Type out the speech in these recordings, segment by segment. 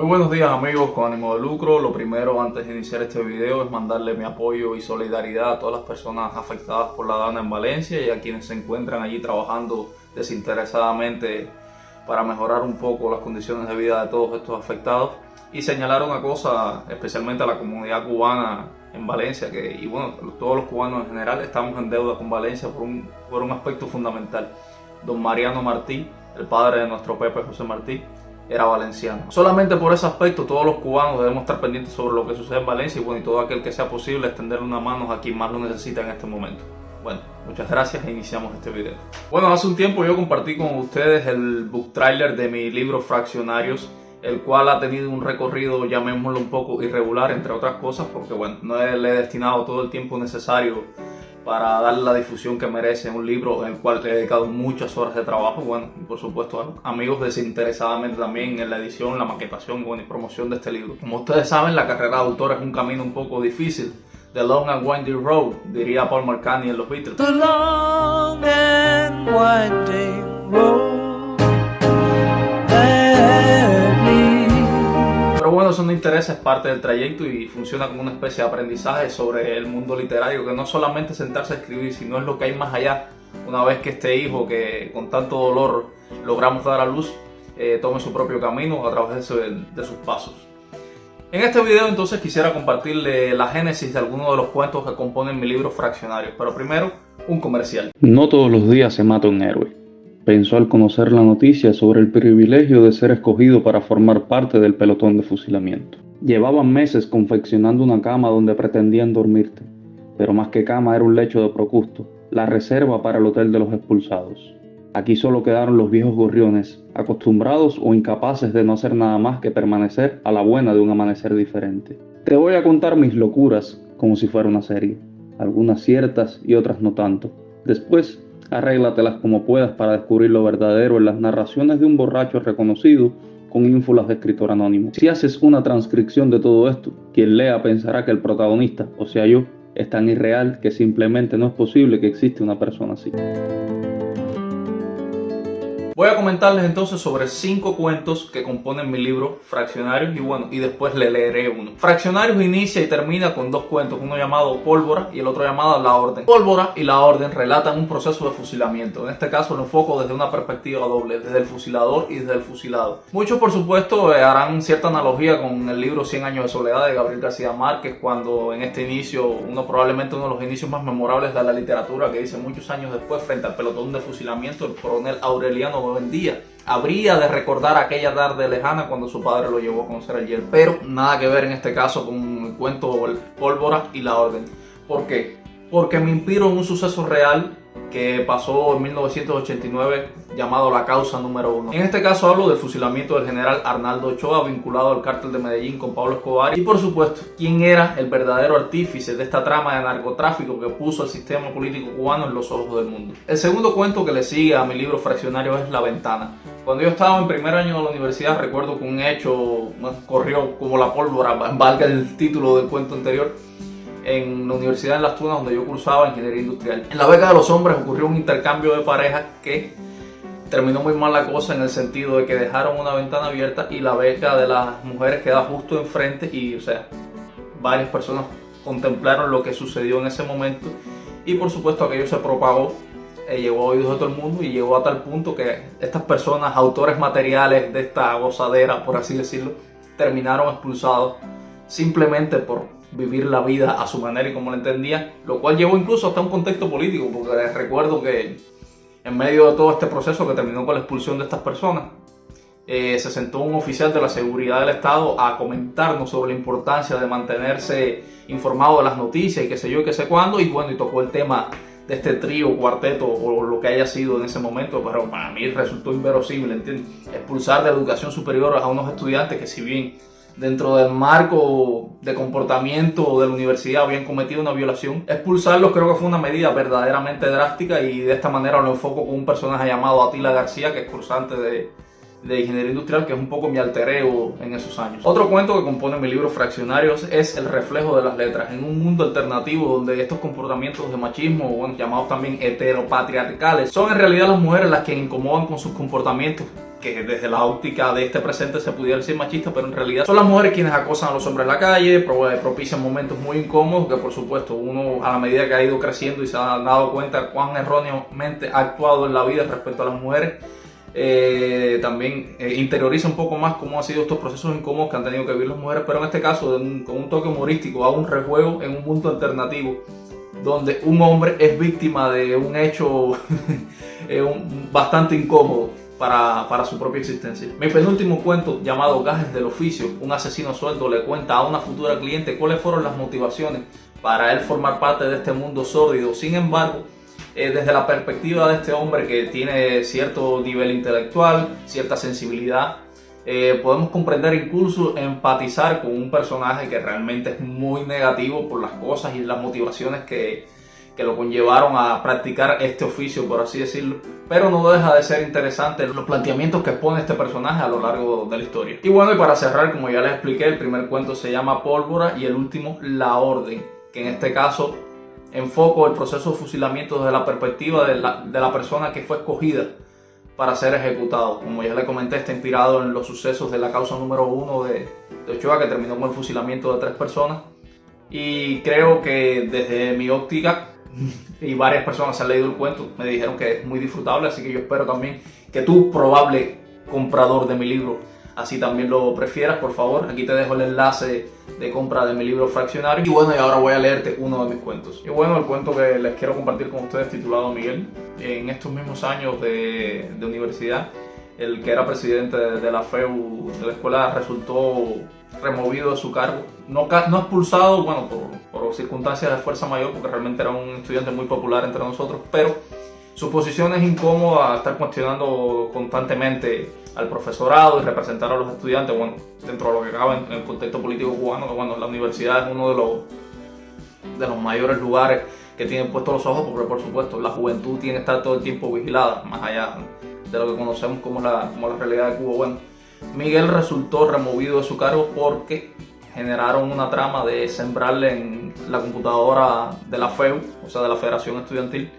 Muy buenos días amigos con ánimo de lucro. Lo primero antes de iniciar este video es mandarle mi apoyo y solidaridad a todas las personas afectadas por la DANA en Valencia y a quienes se encuentran allí trabajando desinteresadamente para mejorar un poco las condiciones de vida de todos estos afectados. Y señalar una cosa especialmente a la comunidad cubana en Valencia, y bueno, todos los cubanos en general estamos en deuda con Valencia por un aspecto fundamental. Don Mariano Martí, el padre de nuestro Pepe José Martí, era valenciano. Solamente por ese aspecto todos los cubanos debemos estar pendientes sobre lo que sucede en Valencia y todo aquel que sea posible extenderle una mano a quien más lo necesita en este momento. Bueno, muchas gracias e iniciamos este video. Bueno, hace un tiempo yo compartí con ustedes el book trailer de mi libro Fraccionarios, el cual ha tenido un recorrido, llamémoslo un poco irregular, entre otras cosas, porque bueno, no le he destinado todo el tiempo necesario para darle la difusión que merece un libro en el cual he dedicado muchas horas de trabajo, bueno, y por supuesto amigos desinteresadamente también en la edición, la maquetación y promoción de este libro. Como ustedes saben, la carrera de autor es un camino un poco difícil. The long and winding road, diría Paul McCartney en los Beatles. The long and winding road. Pero bueno, eso no interesa, es parte del trayecto y funciona como una especie de aprendizaje sobre el mundo literario, que no solamente sentarse a escribir, sino es lo que hay más allá. Una vez que este hijo que con tanto dolor logramos dar a luz, tome su propio camino a través de sus pasos. En este video entonces quisiera compartirle la génesis de algunos de los cuentos que componen mi libro Fraccionarios, pero primero un comercial. No todos los días se mata un héroe, pensó al conocer la noticia sobre el privilegio de ser escogido para formar parte del pelotón de fusilamiento. Llevaban meses confeccionando una cama donde pretendían dormirte, pero más que cama era un lecho de Procusto, la reserva para el hotel de los expulsados. Aquí solo quedaron los viejos gorriones, acostumbrados o incapaces de no hacer nada más que permanecer a la buena de un amanecer diferente. Te voy a contar mis locuras como si fuera una serie, algunas ciertas y otras no tanto. Después, arréglatelas como puedas para descubrir lo verdadero en las narraciones de un borracho reconocido con ínfulas de escritor anónimo. Si haces una transcripción de todo esto, quien lea pensará que el protagonista, o sea yo, es tan irreal que simplemente no es posible que exista una persona así. Voy a comentarles entonces sobre 5 cuentos que componen mi libro Fraccionarios y después le leeré uno. Fraccionarios inicia y termina con 2 cuentos, uno llamado Pólvora y el otro llamado La Orden. Pólvora y La Orden relatan un proceso de fusilamiento. En este caso lo enfoco desde una perspectiva doble, desde el fusilador y desde el fusilado. Muchos por supuesto harán cierta analogía con el libro 100 años de soledad de Gabriel García Márquez, cuando en este inicio, probablemente uno de los inicios más memorables de la literatura, que dice muchos años después, frente al pelotón de fusilamiento, el coronel Aureliano Buendía habría de recordar aquella tarde lejana cuando su padre lo llevó a conocer al Yer. Pero nada que ver en este caso con el cuento Pólvora y La Orden. ¿Por qué? Porque me inspiro en un suceso real que pasó en 1989 llamado La Causa número 1. En este caso hablo del fusilamiento del general Arnaldo Ochoa vinculado al cártel de Medellín con Pablo Escobar y por supuesto quién era el verdadero artífice de esta trama de narcotráfico que puso el sistema político cubano en los ojos del mundo. El segundo cuento que le sigue a mi libro Fraccionario es La Ventana. Cuando yo estaba en primer año de la universidad recuerdo que un hecho corrió como la pólvora, valga el título del cuento anterior, en la Universidad de Las Tunas donde yo cursaba Ingeniería Industrial. En la beca de los hombres ocurrió un intercambio de parejas que terminó muy mal la cosa en el sentido de que dejaron una ventana abierta y la beca de las mujeres queda justo enfrente y varias personas contemplaron lo que sucedió en ese momento y por supuesto aquello se propagó, llegó a oídos de todo el mundo y llegó a tal punto que estas personas, autores materiales de esta gozadera, por así decirlo, terminaron expulsados simplemente por vivir la vida a su manera y como la entendía, lo cual llevó incluso hasta un contexto político, porque recuerdo que en medio de todo este proceso que terminó con la expulsión de estas personas, se sentó un oficial de la seguridad del Estado a comentarnos sobre la importancia de mantenerse informado de las noticias y qué sé yo y qué sé cuándo, y tocó el tema de este trío, cuarteto o lo que haya sido en ese momento, pero para mí resultó inverosímil, ¿entiendes? Expulsar de la educación superior a unos estudiantes que si bien dentro del marco de comportamiento de la universidad habían cometido una violación, expulsarlos creo que fue una medida verdaderamente drástica y de esta manera lo enfoco con un personaje llamado Atila García, que es cursante de Ingeniería Industrial, que es un poco mi alter ego en esos años. Otro cuento que compone mi libro Fraccionarios es El reflejo de las letras. En un mundo alternativo donde estos comportamientos de machismo, llamados también heteropatriarcales, son en realidad las mujeres las que incomodan con sus comportamientos que desde la óptica de este presente se pudiera decir machista, pero en realidad son las mujeres quienes acosan a los hombres en la calle, propician momentos muy incómodos que por supuesto uno a la medida que ha ido creciendo y se ha dado cuenta cuán erróneamente ha actuado en la vida respecto a las mujeres, también interioriza un poco más cómo han sido estos procesos incómodos que han tenido que vivir las mujeres, pero en este caso con un toque humorístico, hago un rejuego en un mundo alternativo donde un hombre es víctima de un hecho bastante incómodo para su propia existencia. Mi penúltimo cuento, llamado Gajes del Oficio, un asesino a sueldo le cuenta a una futura cliente cuáles fueron las motivaciones para él formar parte de este mundo sórdido. Sin embargo, desde la perspectiva de este hombre que tiene cierto nivel intelectual, cierta sensibilidad, podemos comprender, incluso empatizar con un personaje que realmente es muy negativo por las cosas y las motivaciones que lo conllevaron a practicar este oficio, por así decirlo, pero no deja de ser interesante los planteamientos que expone este personaje a lo largo de la historia. Y bueno, y para cerrar, como ya les expliqué, el primer cuento se llama Pólvora y el último La Orden, que en este caso enfoco el proceso de fusilamiento desde la perspectiva de la persona que fue escogida para ser ejecutado. Como ya les comenté, está inspirado en los sucesos de la causa número 1 de Ochoa, que terminó con el fusilamiento de 3 personas, y creo que desde mi óptica, y varias personas han leído el cuento, me dijeron que es muy disfrutable, así que yo espero también que tú, probable comprador de mi libro, así también lo prefieras. Por favor, aquí te dejo el enlace de compra de mi libro Fraccionario. Y bueno, y ahora voy a leerte uno de mis cuentos. Y bueno, el cuento que les quiero compartir con ustedes, titulado Miguel. En estos mismos años de universidad, el que era presidente de la FEU de la escuela resultó removido de su cargo, no expulsado, bueno, por circunstancias de fuerza mayor, porque realmente era un estudiante muy popular entre nosotros, pero su posición es incómoda, estar cuestionando constantemente al profesorado y representar a los estudiantes, bueno, dentro de lo que cabe en el contexto político cubano, que bueno, la universidad es uno de los mayores lugares que tienen puestos los ojos, porque por supuesto la juventud tiene que estar todo el tiempo vigilada, más allá de lo que conocemos como la realidad de Cuba. Bueno, Miguel resultó removido de su cargo porque generaron una trama de sembrarle en la computadora de la FEU, o sea de la Federación Estudiantil,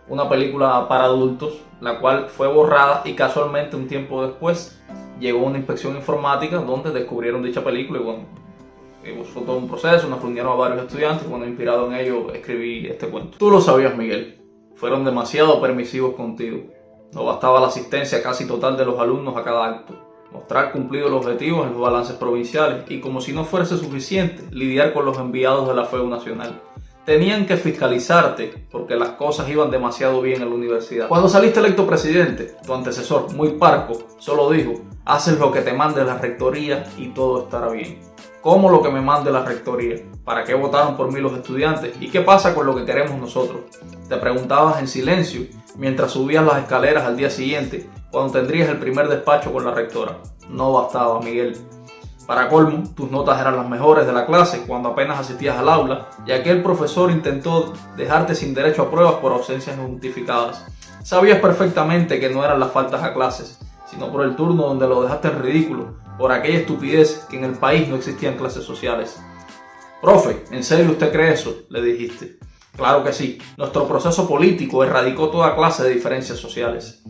una película para adultos, la cual fue borrada, y casualmente un tiempo después llegó una inspección informática donde descubrieron dicha película. Y bueno, fue todo un proceso, nos reunieron a varios estudiantes y bueno, inspirado en ello escribí este cuento. Tú lo sabías, Miguel, fueron demasiado permisivos contigo. No bastaba la asistencia casi total de los alumnos a cada acto, mostrar cumplidos los objetivos en los balances provinciales y, como si no fuese suficiente, lidiar con los enviados de la FEU Nacional. Tenían que fiscalizarte porque las cosas iban demasiado bien en la universidad. Cuando saliste electo presidente, tu antecesor, muy parco, solo dijo: haces lo que te mande la rectoría y todo estará bien. ¿Cómo lo que me mande la rectoría? ¿Para qué votaron por mí los estudiantes? ¿Y qué pasa con lo que queremos nosotros? Te preguntabas en silencio mientras subías las escaleras al día siguiente, cuando tendrías el primer despacho con la rectora. No bastaba, Miguel. Para colmo, tus notas eran las mejores de la clase cuando apenas asistías al aula, y aquel profesor intentó dejarte sin derecho a pruebas por ausencias no justificadas. Sabías perfectamente que no eran las faltas a clases, sino por el turno donde lo dejaste en ridículo, por aquella estupidez que en el país no existían clases sociales. Profe, ¿en serio usted cree eso?, le dijiste. Claro que sí, nuestro proceso político erradicó toda clase de diferencias sociales.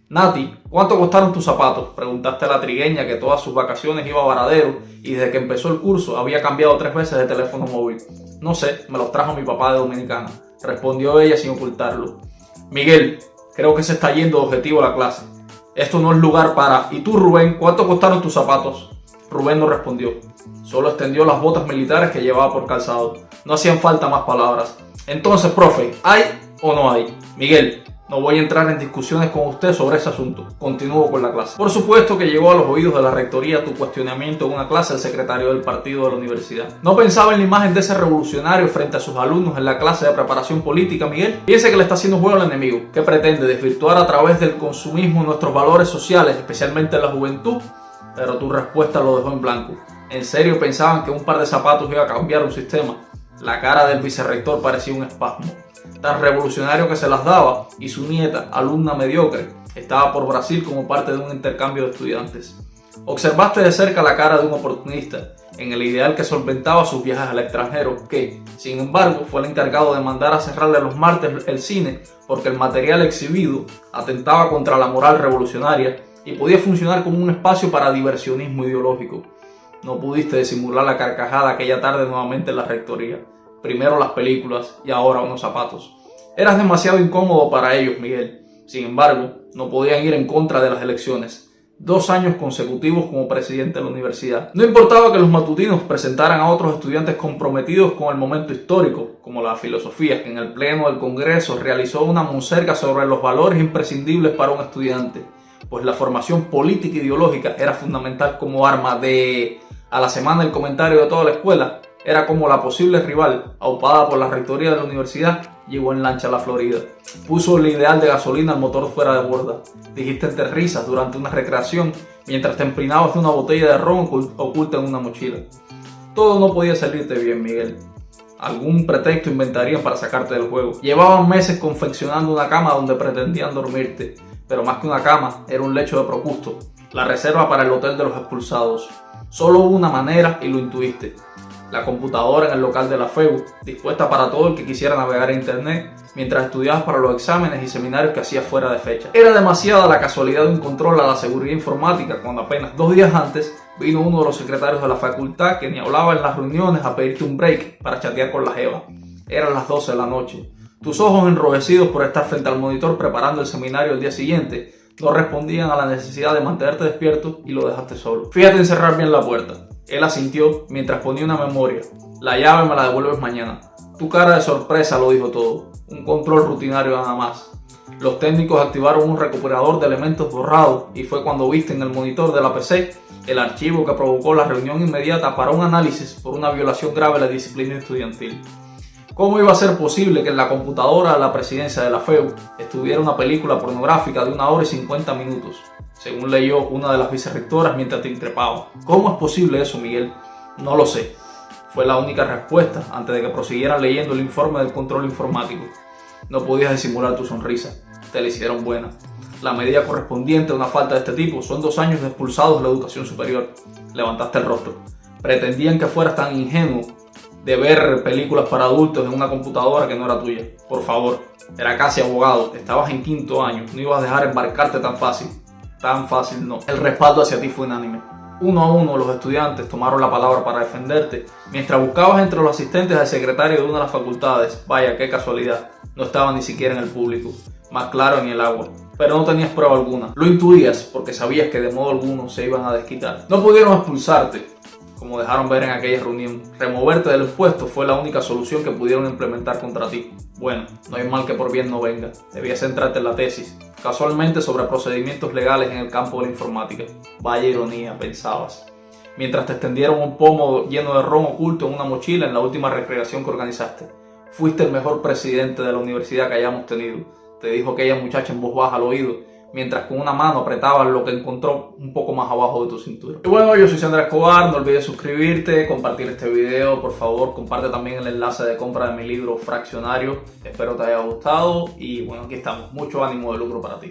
Nati, ¿cuánto costaron tus zapatos?, preguntaste a la trigueña que todas sus vacaciones iba a Varadero y desde que empezó el curso había cambiado 3 veces de teléfono móvil. No sé, me los trajo mi papá de Dominicana, respondió ella sin ocultarlo. Miguel, creo que se está yendo de objetivo la clase. Esto no es lugar para... ¿Y tú, Rubén, cuánto costaron tus zapatos? Rubén no respondió, solo extendió las botas militares que llevaba por calzado. No hacían falta más palabras. Entonces, profe, ¿hay o no hay? Miguel, no voy a entrar en discusiones con usted sobre ese asunto. Continúo con la clase. Por supuesto que llegó a los oídos de la rectoría tu cuestionamiento en una clase del secretario del partido de la universidad. ¿No pensaba en la imagen de ese revolucionario frente a sus alumnos en la clase de preparación política, Miguel? Piense que le está haciendo juego al enemigo, que pretende desvirtuar a través del consumismo nuestros valores sociales, especialmente en la juventud. Pero tu respuesta lo dejó en blanco. ¿En serio pensaban que un par de zapatos iba a cambiar un sistema? La cara del vicerrector parecía un espasmo. Tan revolucionario que se las daba, y su nieta, alumna mediocre, estaba por Brasil como parte de un intercambio de estudiantes. Observaste de cerca la cara de un oportunista, en el ideal que solventaba sus viajes al extranjero, que, sin embargo, fue el encargado de mandar a cerrarle los martes el cine porque el material exhibido atentaba contra la moral revolucionaria, y podía funcionar como un espacio para diversionismo ideológico. No pudiste disimular la carcajada aquella tarde nuevamente en la rectoría. Primero las películas y ahora unos zapatos. Eras demasiado incómodo para ellos, Miguel. Sin embargo, no podían ir en contra de las elecciones. 2 años consecutivos como presidente de la universidad. No importaba que los matutinos presentaran a otros estudiantes comprometidos con el momento histórico, como la filosofía, que en el pleno del Congreso realizó una monserga sobre los valores imprescindibles para un estudiante, pues la formación política e ideológica era fundamental como arma de... A la semana el comentario de toda la escuela era como la posible rival, aupada por la rectoría de la universidad, llegó en lancha a la Florida. Puso el ideal de gasolina al motor fuera de borda. Dijiste entre risas durante una recreación mientras te empinabas de una botella de ron oculta en una mochila. Todo no podía salirte bien, Miguel. Algún pretexto inventarían para sacarte del juego. Llevaban meses confeccionando una cama donde pretendían dormirte, pero más que una cama, era un lecho de Procusto, la reserva para el hotel de los expulsados. Solo hubo una manera y lo intuiste. La computadora en el local de la FEU, dispuesta para todo el que quisiera navegar a internet, mientras estudiabas para los exámenes y seminarios que hacías fuera de fecha. Era demasiada la casualidad de un control a la seguridad informática cuando apenas 2 días antes vino uno de los secretarios de la facultad que ni hablaba en las reuniones a pedirte un break para chatear con la jeva. Eran las 12 de la noche. Tus ojos enrojecidos por estar frente al monitor preparando el seminario el día siguiente no respondían a la necesidad de mantenerte despierto y lo dejaste solo. Fíjate en cerrar bien la puerta. Él asintió mientras ponía una memoria. La llave me la devuelves mañana. Tu cara de sorpresa lo dijo todo. Un control rutinario nada más. Los técnicos activaron un recuperador de elementos borrados y fue cuando viste en el monitor de la PC el archivo que provocó la reunión inmediata para un análisis por una violación grave de la disciplina estudiantil. ¿Cómo iba a ser posible que en la computadora de la presidencia de la FEU estuviera una película pornográfica de 1 hora y 50 minutos? Según leyó una de las vicerrectoras mientras te increpaba. ¿Cómo es posible eso, Miguel? No lo sé. Fue la única respuesta antes de que prosiguieran leyendo el informe del control informático. No podías disimular tu sonrisa. Te la hicieron buena. La medida correspondiente a una falta de este tipo son 2 años de expulsados de la educación superior. Levantaste el rostro. Pretendían que fueras tan ingenuo de ver películas para adultos en una computadora que no era tuya. Por favor, era casi abogado, estabas en 5º año, no ibas a dejar embarcarte tan fácil. Tan fácil no. El respaldo hacia ti fue unánime. 1 a 1 los estudiantes tomaron la palabra para defenderte, mientras buscabas entre los asistentes al secretario de una de las facultades. Vaya, qué casualidad, no estaba ni siquiera en el público, más claro ni el agua. Pero no tenías prueba alguna. Lo intuías porque sabías que de modo alguno se iban a desquitar. No pudieron expulsarte, como dejaron ver en aquella reunión. Removerte del puesto fue la única solución que pudieron implementar contra ti. Bueno, no hay mal que por bien no venga. Debías centrarte en la tesis, casualmente sobre procedimientos legales en el campo de la informática. Vaya ironía, pensabas. Mientras te extendieron un pomo lleno de ron oculto en una mochila en la última recreación que organizaste. Fuiste el mejor presidente de la universidad que hayamos tenido, te dijo aquella muchacha en voz baja al oído, mientras con una mano apretaba lo que encontró un poco más abajo de tu cintura. Y bueno, yo soy Sandra Escobar, no olvides suscribirte, compartir este video, por favor, comparte también el enlace de compra de mi libro Fraccionario, espero te haya gustado y bueno, aquí estamos, mucho ánimo de lucro para ti.